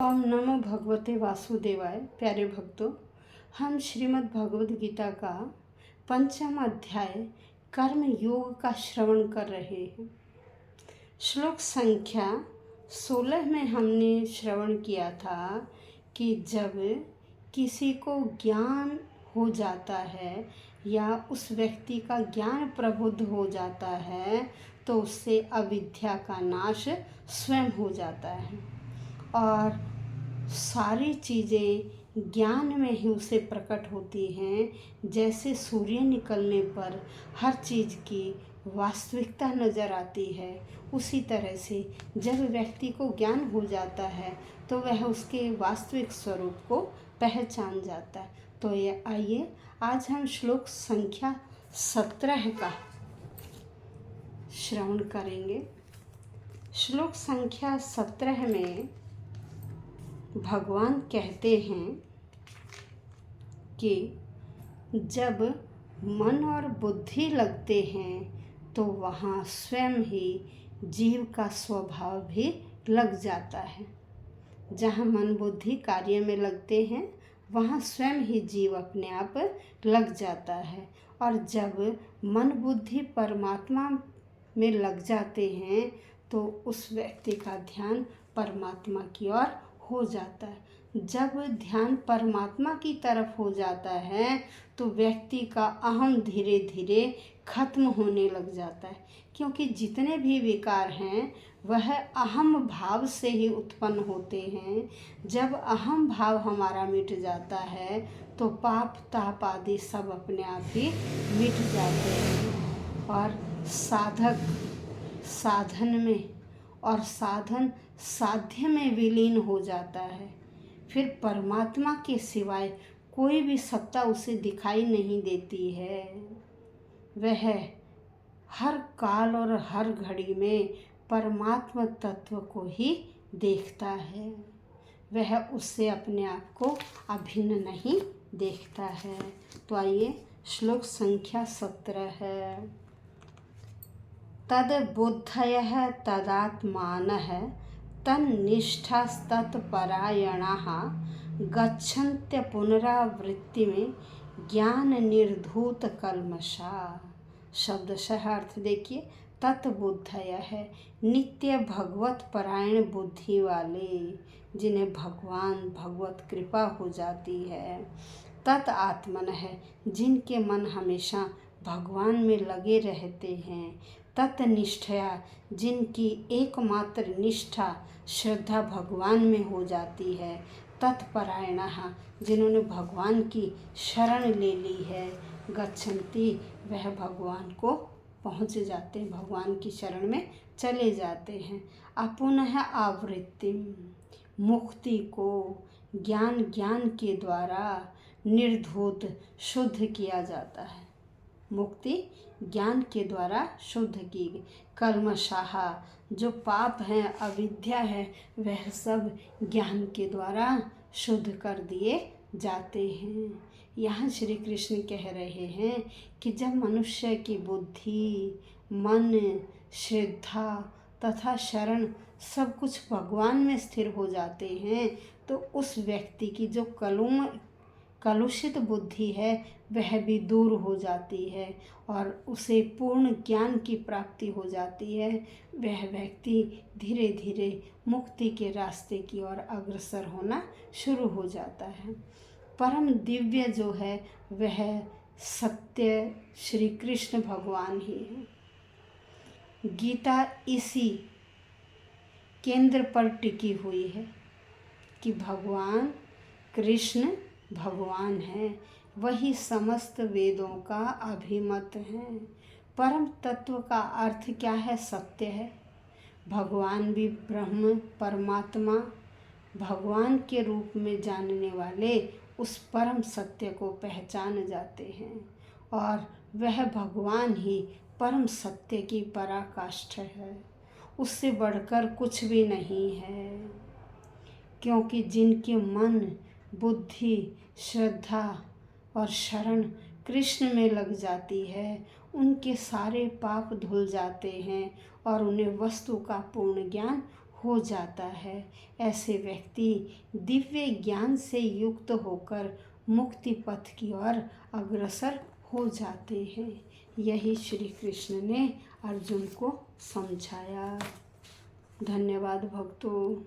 ओम नमो भगवते वासुदेवाय। प्यारे भक्तों, हम श्रीमद् भगवद गीता का 5वां अध्याय कर्म योग का श्रवण कर रहे हैं। श्लोक संख्या 16 में हमने श्रवण किया था कि जब किसी को ज्ञान हो जाता है या उस व्यक्ति का ज्ञान प्रबुद्ध हो जाता है तो उससे अविद्या का नाश स्वयं हो जाता है और सारी चीज़ें ज्ञान में ही उसे प्रकट होती हैं। जैसे सूर्य निकलने पर हर चीज़ की वास्तविकता नज़र आती है, उसी तरह से जब व्यक्ति को ज्ञान हो जाता है तो वह उसके वास्तविक स्वरूप को पहचान जाता है। तो ये आइए आज हम श्लोक संख्या 17 का श्रवण करेंगे। श्लोक संख्या 17 में भगवान कहते हैं कि जब मन और बुद्धि लगते हैं तो वहाँ स्वयं ही जीव का स्वभाव भी लग जाता है। जहाँ मन बुद्धि कार्य में लगते हैं वहाँ स्वयं ही जीव अपने आप लग जाता है। और जब मन बुद्धि परमात्मा में लग जाते हैं तो उस व्यक्ति का ध्यान परमात्मा की ओर हो जाता है। जब ध्यान परमात्मा की तरफ हो जाता है तो व्यक्ति का अहम धीरे धीरे खत्म होने लग जाता है, क्योंकि जितने भी विकार हैं वह अहम भाव से ही उत्पन्न होते हैं। जब अहम भाव हमारा मिट जाता है तो पाप ताप आदि सब अपने आप ही मिट जाते हैं और साधक साधन में और साधन साध्य में विलीन हो जाता है। फिर परमात्मा के सिवाय कोई भी सत्ता उसे दिखाई नहीं देती है। वह हर काल और हर घड़ी में परमात्मा तत्व को ही देखता है। वह उससे अपने आप को अभिन्न नहीं देखता है। तो आइए श्लोक संख्या 17 है। तद बुद्धयः तदात्मानः तन्निष्ठास्तत्परायणाः गच्छन्त्य पुनरावृत्ति में ज्ञान निर्धूत कल्मषा। शब्दशः अर्थ देखिए। तत्बुद्धयः नित्य भगवत परायण बुद्धि वाले, जिन्हें भगवान भगवत कृपा हो जाती है। तत् आत्मनः जिनके मन हमेशा भगवान में लगे रहते हैं। तत्निष्ठया जिनकी एकमात्र निष्ठा श्रद्धा भगवान में हो जाती है। तत्परायणः जिन्होंने भगवान की शरण ले ली है। गच्छन्ति वह भगवान को पहुँच जाते हैं, भगवान की शरण में चले जाते हैं। अपुनः आवृत्ति मुक्ति को ज्ञान के द्वारा निर्धूत शुद्ध किया जाता है। मुक्ति ज्ञान के द्वारा शुद्ध की गई। कल्मषाः जो पाप हैं अविद्या है वह सब ज्ञान के द्वारा शुद्ध कर दिए जाते हैं। यहाँ श्री कृष्ण कह रहे हैं कि जब मनुष्य की बुद्धि मन श्रद्धा तथा शरण सब कुछ भगवान में स्थिर हो जाते हैं तो उस व्यक्ति की जो कलुषित बुद्धि है वह भी दूर हो जाती है और उसे पूर्ण ज्ञान की प्राप्ति हो जाती है। वह व्यक्ति धीरे धीरे मुक्ति के रास्ते की ओर अग्रसर होना शुरू हो जाता है। परम दिव्य जो है वह सत्य श्री कृष्ण भगवान ही है। गीता इसी केंद्र पर टिकी हुई है कि भगवान कृष्ण भगवान है, वही समस्त वेदों का अभिमत है। परम तत्व का अर्थ क्या है? सत्य है। भगवान भी ब्रह्म परमात्मा भगवान के रूप में जानने वाले उस परम सत्य को पहचान जाते हैं और वह भगवान ही परम सत्य की पराकाष्ठा है। उससे बढ़कर कुछ भी नहीं है, क्योंकि जिनके मन बुद्धि श्रद्धा और शरण कृष्ण में लग जाती है उनके सारे पाप धुल जाते हैं और उन्हें वस्तु का पूर्ण ज्ञान हो जाता है। ऐसे व्यक्ति दिव्य ज्ञान से युक्त होकर मुक्ति पथ की ओर अग्रसर हो जाते हैं। यही श्री कृष्ण ने अर्जुन को समझाया। धन्यवाद भक्तों।